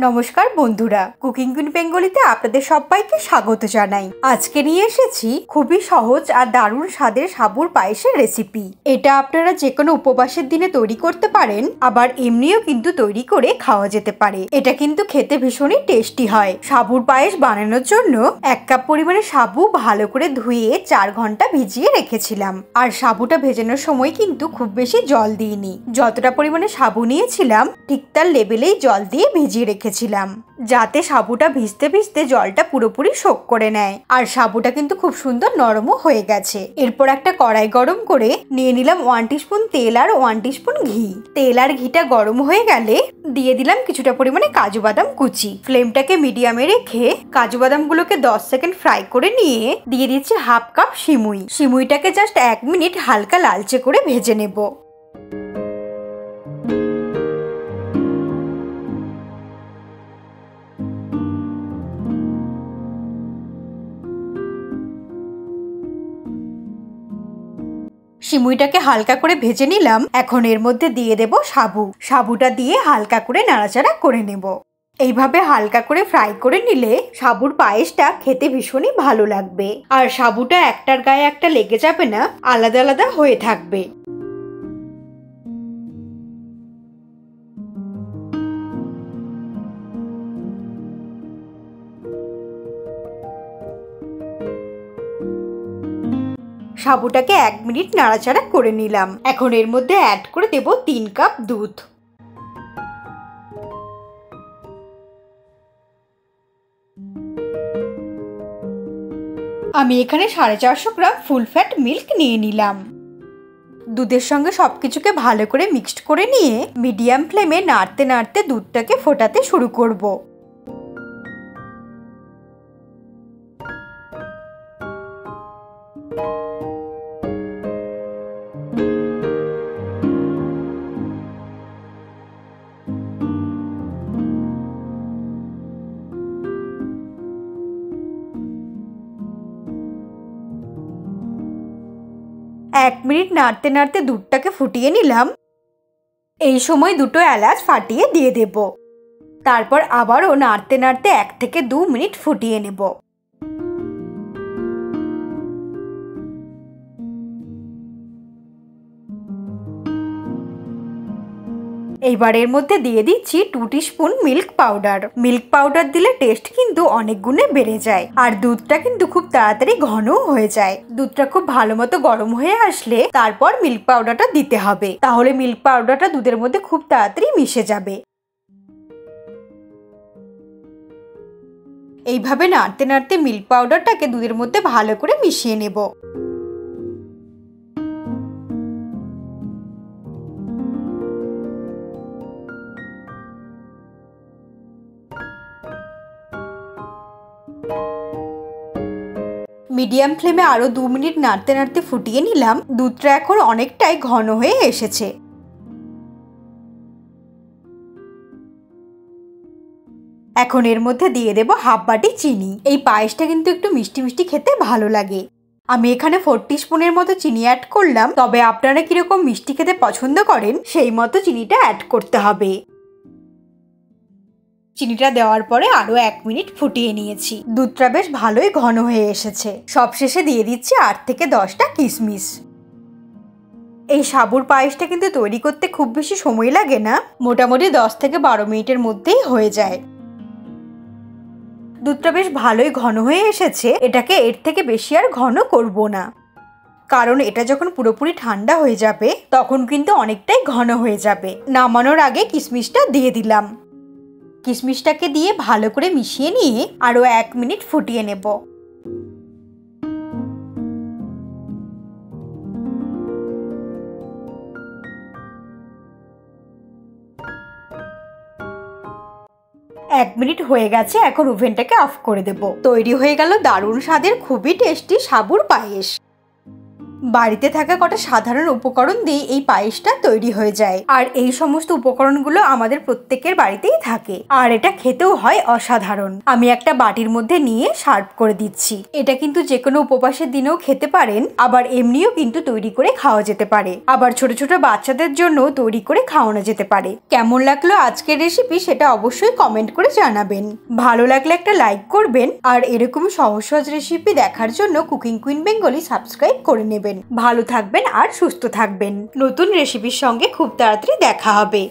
নমস্কার বন্ধুরা, cooking queen বেঙ্গলিতে আপনাদের সবাইকে স্বাগত জানাই। আজকে নিয়ে এসেছি খুবই সহজ আর দারুণ স্বাদের সাবুর পায়েসের রেসিপি। এটা আপনারা যে কোনো উপবাসের দিনে তৈরি করতে পারেন, আবার এমনিও কিন্তু তৈরি করে খাওয়া যেতে পারে। এটা কিন্তু খেতে ভীষণই টেস্টি হয়। সাবুর পায়েস বানানোর জন্য 1 কাপ পরিমাণে সাবু ভালো করে ধুয়ে 4 ঘন্টা ভিজিয়ে রেখেছিলাম। আর সাবুটা ভেজানোর সময় কিন্তু খুব বেশি জল দিইনি। যতটা পরিমাণে সাবু নিয়েছিলাম ঠিক তার লেভেলেই জল দিয়ে ভিজিয়ে রেখেছিলাম, যাতে সাবুটা ভিজতে ভিজতে জলটা পুরোপুরি শোক করে নেয়। আর সাবুটা কিন্তু খুব সুন্দর নরমও হয়ে গেছে। এরপর একটা কড়াই গরম করে নিয়ে নিলাম 1 টিস্পুন তেল আর 1 টিস্পুন ঘি। তেল আর ঘিটা গরম হয়ে গেলে দিয়ে দিলাম কিছুটা পরিমাণে কাজু বাদাম কুচি। ফ্লেমটাকে মিডিয়ামে রেখে কাজু বাদামগুলোকে 10 সেকেন্ড ফ্রাই করে নিয়ে দিয়ে দিচ্ছি 1/2 কাপ সিমুই। সিমুইটাকে জাস্ট 1 মিনিট হালকা লালচে করে ভেজে নেব। সিমুইটাকে হালকা করে ভেজে নিলাম। এখন এর মধ্যে দিয়ে দেব সাবু। সাবুটা দিয়ে হালকা করে নাড়াচাড়া করে নেব। এইভাবে হালকা করে ফ্রাই করে নিলে সাবুর পায়েসটা খেতে ভীষণই ভালো লাগবে। আর সাবুটা একটার গায়ে একটা লেগে যাবে না, আলাদা আলাদা হয়ে থাকবে। সাবুটাকে 1 মিনিট নাড়াচাড়া করে নিলাম। এখন এর মধ্যে অ্যাড করে দেব 3 কাপ দুধ। আমি এখানে 450 গ্রাম ফুল ফ্যাট মিল্ক নিয়ে নিলাম। দুধের সঙ্গে সবকিছুকে ভালো করে মিক্সড করে নিয়ে মিডিয়াম ফ্লেমে নাড়তে নাড়তে দুধটাকে ফোটাতে শুরু করব। এক মিনিট নাড়তে নাড়তে দুধটাকে ফুটিয়ে নিলাম। এই সময় 2টো এলাচ ফাটিয়ে দিয়ে দেব। তারপর আবারও নাড়তে নাড়তে 1 থেকে 2 মিনিট ফুটিয়ে নেব। এইবার এর মধ্যে দিয়ে দিচ্ছি 2 teaspoon milk powder. Milk powder দিলে টেস্ট কিন্তু অনেক গুণে বেড়ে যায়। আর দুধটা কিন্তু খুব তাড়াতাড়ি ঘনও হয়ে যায়। দুধটা খুব ভালো মতো গরম হয়ে আসলে তারপর মিল্ক পাউডারটা দিতে হবে, তাহলে মিল্ক পাউডারটা দুধের মধ্যে খুব তাড়াতাড়ি মিশে যাবে। এইভাবে নাড়তে নাড়তে মিল্ক পাউডারটাকে দুধের মধ্যে ভালো করে মিশিয়ে নেব। মিডিয়াম ফ্লেমে আরো 2 মিনিট নাড়তে নাড়তে ফুটিয়ে নিলাম। দুধটা এখন অনেকটাই ঘন হয়ে এসেছে। এখন এর মধ্যে দিয়ে দেব 1/2 বাটি চিনি। এই পায়েসটা কিন্তু একটু মিষ্টি মিষ্টি খেতে ভালো লাগে। আমি এখানে 4 টিস্পুনের মতো চিনি অ্যাড করলাম। তবে আপনারা কিরকম মিষ্টি খেতে পছন্দ করেন সেই মতো চিনিটা অ্যাড করতে হবে। চিনিটা দেওয়ার পরে আরো 1 মিনিট ফুটিয়ে নিয়েছি। দুধটা বেশ ভালোই ঘন হয়ে এসেছে। সবশেষে দিয়ে দিচ্ছি 8 থেকে 10টা কিশমিশ। এই সাবুর পায়েসটা কিন্তু তৈরি করতে খুব বেশি সময় লাগে না, মোটামুটি 10 থেকে 12 মিনিটের মধ্যেই হয়ে যায়। দুধটা বেশ ভালোই ঘন হয়ে এসেছে। এটাকে এর থেকে বেশি আর ঘন করব না, কারণ এটা যখন পুরোপুরি ঠান্ডা হয়ে যাবে তখন কিন্তু অনেকটাই ঘন হয়ে যাবে। নামানোর আগে কিশমিশটা দিয়ে দিলাম। কিশমিশটাকে দিয়ে ভালো করে মিশিয়ে নিয়ে আরো 1 মিনিট ফুটিয়ে নেব। এক মিনিট হয়ে গেছে। এখন ওভেনটাকে অফ করে দেব। তৈরি হয়ে গেল দারুণ স্বাদের খুবই টেস্টি সাবুর পায়েস। বাড়িতে থাকা কটা সাধারণ উপকরণ দিয়ে এই পায়েসটা তৈরি হয়ে যায়। আর এই সমস্ত উপকরণগুলো আমাদের প্রত্যেকের বাড়িতেই থাকে, আর এটা খেতেও হয় অসাধারণ। আমি একটা বাটির মধ্যে নিয়ে সার্ভ করে দিচ্ছি। এটা কিন্তু যে কোনো উপবাসের দিনেও খেতে পারেন, আবার এমনিও কিন্তু তৈরি করে খাওয়া যেতে পারে, আবার ছোট ছোট বাচ্চাদের জন্য তৈরি করে খাওয়ানো যেতে পারে। কেমন লাগলো আজকের রেসিপি সেটা অবশ্যই কমেন্ট করে জানাবেন। ভালো লাগলে একটা লাইক করবেন, আর এরকম সহজ সহজ রেসিপি দেখার জন্য কুকিং কুইন বেঙ্গলি সাবস্ক্রাইব করে নেবেন। ভালো থাকবেন আর সুস্থ থাকবেন। নতুন রেসিপির সঙ্গে খুব তাড়াতাড়ি দেখা হবে।